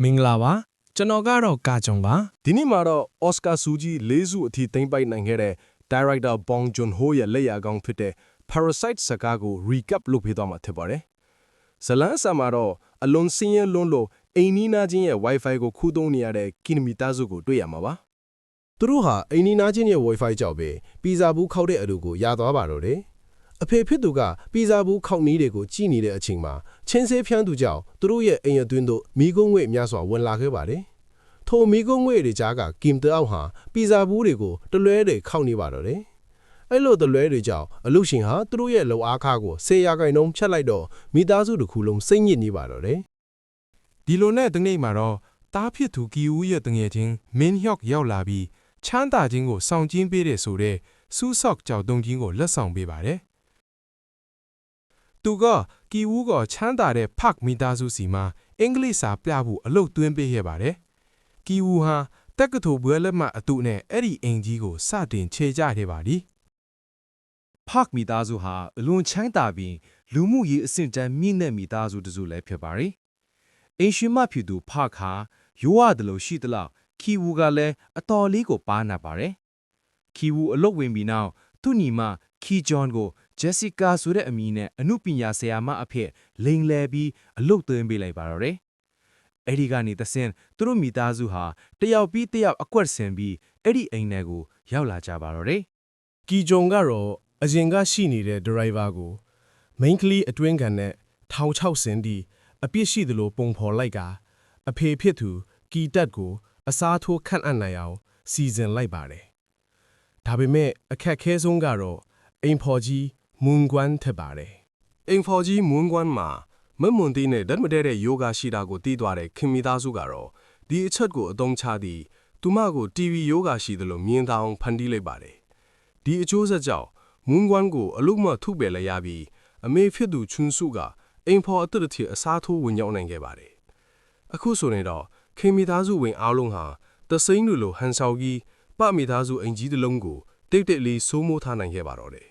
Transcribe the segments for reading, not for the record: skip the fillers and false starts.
မင်္ဂလာပါကျွန်တော်ကတော့ကာဂျွန်ပါဒီနေ့မှာတော့ Oscar ဆုကြီး၄ဆုအထိသိမ်းပိုက်နိုင်ခဲ့တဲ့ Director Bong Joon-ho ရဲ့လက်ရာကောင်းဖြစ်တဲ့ Parasite ဇာတ်ကားကို recap လုပ်ပေးသွားမှာဖြစ်ပါတယ်။ဇလန်းအစမှာတော့အလွန်စင်းရဲလွန်းလို့အိမ်နီးနားချင်းရဲ့ Wi-Fi ကိုခူးသုံးနေရတဲ့ကင်မီသားစုကိုတွေ့ရမှာပါ။သူတို့ဟာအိမ်နီးနားချင်းရဲ့ Wi-Fi ကြောင့်ပဲပီဇာဘူးခောက်တဲ့အလူကိုရသွားပါတော့တယ်။အဖေဖြစ်သူကပီဇာဘူးခောက်နီးတွေကိုကြည်နေတဲ့အချိန်မှာချင်းစဲဖျန်းသူကြောင့်သူတို့ရဲ့အိမ်အတွင်းသို့မိကုန်းငွေများစွာဝင်လာခဲ့ပါတယ်။ထိုမိကုန်းငွေတွေကြားကကင်တောက်ဟာပီဇာဘူးတွေကိုတလွဲတွေခောက်နေပါတော့တယ်။အဲ့လိုတလွဲတွေကြောင့်အလူရှင်ဟာသူတို့ရဲ့လုံအားခါကို10%ဖြတ်လိုက်တော့မိသားစုတစ်ခုလုံးစိတ်ညစ်နေပါတော့တယ်။ဒီလိုနဲ့တနေ့မှာတော့တားဖြစ်သူကီဦးရဲ့တငယ်ချင်းမင်းဟျော့ရောက်လာပြီးချမ်းသာခြင်းကိုဆောင်ကျင်းပေးတဲ့ဆိုတဲ့စူးဆော့ကြောက်တုံချင်းကိုလက်ဆောင်ပေးပါတယ်။သူကကီဦးကိုချမ်းသာတဲ့ဖတ်မိသားစုစီမှာအင်္ဂလိပ်စာပြဖို့အလုပ်သွင်းပေးခဲ့ပါတယ်။ကီဦးဟာတက္ကသိုလ်ဘွဲလက်မှတ်အတုနဲ့အဲ့ဒီအင်ကြီးကိုစတင်ခြေကြခဲ့ပါသည်။ဖတ်မိသားစုဟာအလွန်ချမ်းသာပြီးလူမှုရေးအဆင့်တန်းမြင့်တဲ့မိသားစုတစုလည်းဖြစ်ပါတယ်။အင်ရှင်မဖြစ်သူဖတ်ဟာရိုးရတယ်လို့ရှိသလောက်ကီဦးကလည်းအတော်လေးကိုပါနာပါတယ်။ကီဦးအလုပ်ဝင်ပြီးနောက်သူ့ညီမကီဂျွန်ကိုဂျက်စီကာဆိုတဲ့အမည်နဲ့အမှုပညာဆရာမအဖြစ်လိန်လည်ပြီးအလုပ်သွင်းပေးလိုက်ပါတော့တယ်။အဲ့ဒီကနေသစင်သူတို့မိသားစုဟာတယောက်ပြီးတယောက်အကွက်ဆင်ပြီးအဲ့ဒီအိမ်ထဲကိုရောက်လာကြပါတော့တယ်။ကီဂျုံကတော့အရင်ကရှိနေတဲ့ဒရိုင်ဘာကို main ကလေးအတွင်းခံနဲ့1600စင်ဒီအပြစ်ရှိသလိုပုံဖော်လိုက်ကအဖေဖြစ်သူကီတက်ကိုအစားထိုးခန့်အပ်နိုင်အောင်စီစဉ်လိုက်ပါတယ်။ဒါပေမဲ့အခက်ခဲဆုံးကတော့အိမ်ဖော်ကြီးမွန်ကွမ်ထက်ပါတယ်။အိမ်ဖော်ကြီးမွန်ကွမ်မှာမမွန်တီနဲ့ဓာတ်မတဲတဲ့ယောဂရှိတာကိုသိသွားတဲ့ခင်မီသားစုကတော့ဒီအချက်ကိုအသုံးချပြီးသူမကို TV ယောဂရှိသလိုမြင်သာအောင်ဖန်တီးလိုက်ပါတယ်။ဒီအကျိုးဆက်ကြောင့်မွန်ကွမ်ကိုအလုံးမထုပယ်လိုက်ရပြီးအမေဖြစ်သူချွန်းစုကအိမ်ဖော်အသက်တစ်ထည်အစားထိုးဝင်ရောက်နိုင်ခဲ့ပါတယ်။အခုဆိုရင်တော့ခင်မီသားစုဝင်အားလုံးဟာသစိမ်းလိုဟန်ဆောင်ကြီးပမိသားစုအိမ်ကြီးတစ်လုံးကိုတိတ်တိတ်လေးစိုးမိုးထားနိုင်ခဲ့ပါတော့တယ်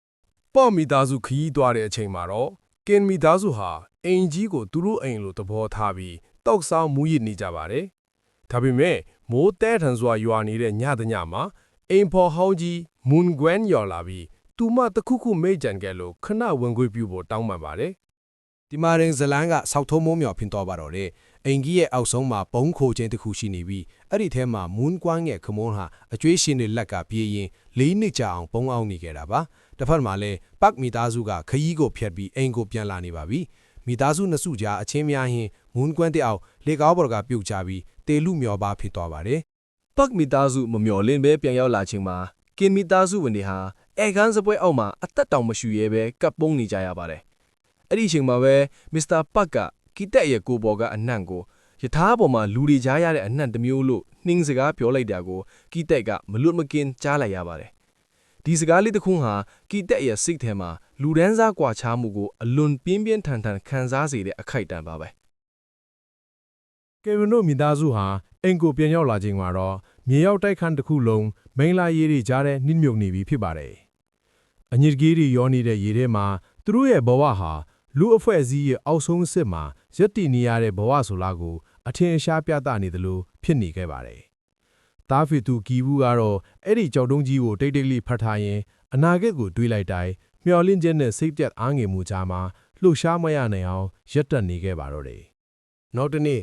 ။ပေါ့မိသားစုခရီးသွားတဲ့အချိန်မှာတော့ကင်မိသားစုဟာအိမ်ကြီးကိုသူတို့အိမ်လိုသဘောထားပြီးတောက်ဆောင်မူရစ်နေကြပါတယ်။ဒါပေမဲ့မိုးတဲထန်စွာရွာနေတဲ့ညတညမှာအိမ်ဖော်ဟောင်းကြီးမွန်ကွမ်ရောက်လာပြီးသူမတခုခုမိတ်ကြံခဲ့လို့ခဏဝင်ခွေပြုဖို့တောင်းပန်ပါတယ်။ဒီမှာရင်ဇလန်းကဆောက်ထုံးမိုးမြော်ဖင်တော်ပါတော့တယ်။အိမ်ကြီးရဲ့အောက်ဆုံးမှာဘုံခိုခြင်းတစ်ခုရှိနေပြီးအဲ့ဒီထဲမှာမွန်ကွမ်ရဲ့ခမွန်းဟာအကျွေးရှင်တွေလက်ကပြေးရင်၄နှစ်ကြာအောင်ပုံအောင်နေခဲ့တာပါ။တစ်ဖက်မှာလည်းပတ်မိသားစုကခရီးကိုဖျက်ပြီးအိမ်ကိုပြန်လာနေပါပြီ။မိသားစုနှစ်စုကြားအချင်းများရင်မွန်ကွမ်တဲ့အောက်လေကောင်းဘော်ကပြုတ်ချပြီးတေလူမျောပါဖြစ်သွားပါတယ်။ပတ်မိသားစုမမျော်လင့်ပဲပြန်ရောက်လာချိန်မှာကင်မိသားစုဝင်တွေဟာအဲခန်းစပွဲအောက်မှာအသက်တောင်မရှူရဲပဲကပ်ပုန်းနေကြရပါတယ်။အဲ့ဒီအချိန်မှာပဲမစ္စတာပတ်ကကီတက်ရဲ့ကိုပေါ်ကအနှံ့ကိုယထာပေါ်မှာလူတွေကြားရတဲ့အနှံ့တစ်မျိုးလို့နှင်းစကားပြောလိုက်တာကိုကီတက်ကမလွတ်မကင်းကြားလိုက်ရပါတယ်။ဒီစကားလေးတစ်ခုဟာကီတက်ရဲ့စိတ်ထဲမှာလူဒန်းစားကွာခြားမှုကိုအလွန်ပြင်းပြင်းထန်ထန်ခံစားစေတဲ့အခိုက်အတန့်ပါပဲ။ကေဗင်တို့မိသားစုဟာအိမ်ကိုပြန်ရောက်လာချိန်မှာတော့မြေရောက်တိုက်ခန်းတစ်ခုလုံးမိန်လာရေးတွေကြားထဲနှိမ့်မြုပ်နေပြီဖြစ်ပါတယ်။အညစ်ကြေးတွေရောနေတဲ့ရေထဲမှာသူတို့ရဲ့ဘဝဟာလူအဖွဲ့အစည်းရဲ့အောက်ဆုံးအစ်မှာရက်တည်နေရတဲ့ဘဝဆိုလားကိုအထင်ရှားပြသနေသလိုဖြစ်နေခဲ့ပါတယ်။တားဖီသူကီဘူးကတော့အဲ့ဒီကြောက်တုံးကြီးကိုတိတ်တိတ်လေးဖတ်ထားရင်အနာဂတ်ကိုတွေးလိုက်တိုင်းမျော်လင့်ချက်နဲ့စိတ်ပြတ်အားငယ်မှုကြားမှာလှုပ်ရှားမရနိုင်အောင်ရက်တက်နေခဲ့ပါတော့တယ်။နောက်တနေ့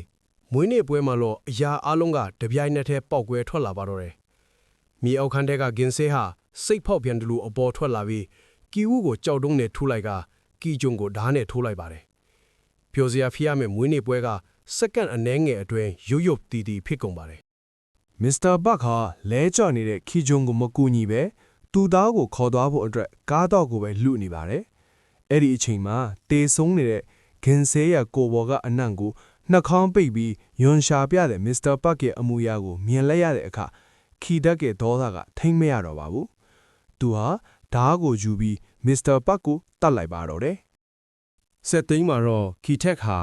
မွေးနေ့ပွဲမှာတော့အရာအလုံးကတပြိုင်နက်တည်းပေါက်ကွဲထွက်လာပါတော့တယ်။မြေအောက်ခန်းထဲကဂင်ဆေးဟာစိတ်ဖောက်ပြန်တယ်လို့အပေါ်ထွက်လာပြီးကီဦးကိုကြောက်တုံးနဲ့ထိုးလိုက်ကကီဂျုံကိုဓာတ်နဲ့ထိုးလိုက်ပါတယ်။ပျော်စရာဖြစ်ရမယ့်မွေးနေ့ပွဲကစက္ကန့်အနည်းငယ်အတွင်းရုပ်ရုပ်တီတီဖြစ်ကုန်ပါတယ်။မစ္စတာဘတ်ဟာလဲကြော်နေတဲ့ကီဂျုံကိုမကူညီပဲသူ့သားကိုခေါ်သွားဖို့အတွက်ကားတော့ကိုပဲလှုပ်နေပါတယ်။အဲ့ဒီအချိန်မှာတေဆုံးနေတဲ့ဂင်ဆေးရကိုဘော်ကအနံ့ကိုနှာခေါင်းပိတ်ပြီးယွန်ရှာပြတဲ့မစ္စတာဘတ်ရဲ့အမူအရာကိုမြင်လိုက်ရတဲ့အခါခီတက်ရဲ့ဒေါသကထိမ့်မရတော့ပါဘူး။သူဟာဓားကိုယူပြီးမစ္စတာဘတ်ကိုတတ်လိုက်ပါတော့တယ်။ဆက်သိမ်းမှာတော့ခီတက်ဟာ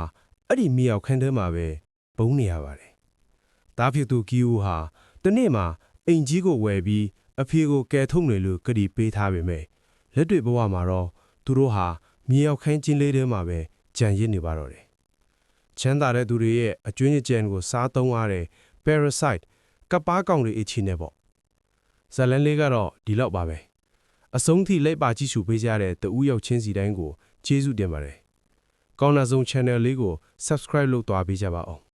အဲ့ဒီမြေအောက်ခန်းထဲမှာပဲဘုံနေရပါတယ်။တားဖြစ်သူကီဦးဟာတနေ့မှာအိမ်ကြီးကိုဝယ်ပြီးအဖေကိုကယ်ထုတ်နေလို့ကတိပေးထားပေမဲ့လက်တွေ့ဘဝမှာတော့သူတို့ဟာမြေအောက်ခန်းချင်းလေးထဲမှာပဲကြံရစ်နေပါတော့တယ်။ ချမ်းသာတဲ့သူတွေရဲ့အကျွင်းကြံကိုစားသုံးရတဲ့ parasite ကပ်ပါကောင်တွေအချင်းနဲ့ပေါ့ဇလန်လေးကတော့ဒီလောက်ပါပဲအဆုံးထိလိုက်ပါကြည့်ရှုပေးကြတဲ့တူရောက်ချင်းစီတိုင်းကိုကျေးဇူးတင်ပါတယ်ကောင်းနာဆုံး channel လေးကို subscribe လုပ်သွားပေးကြပါအောင်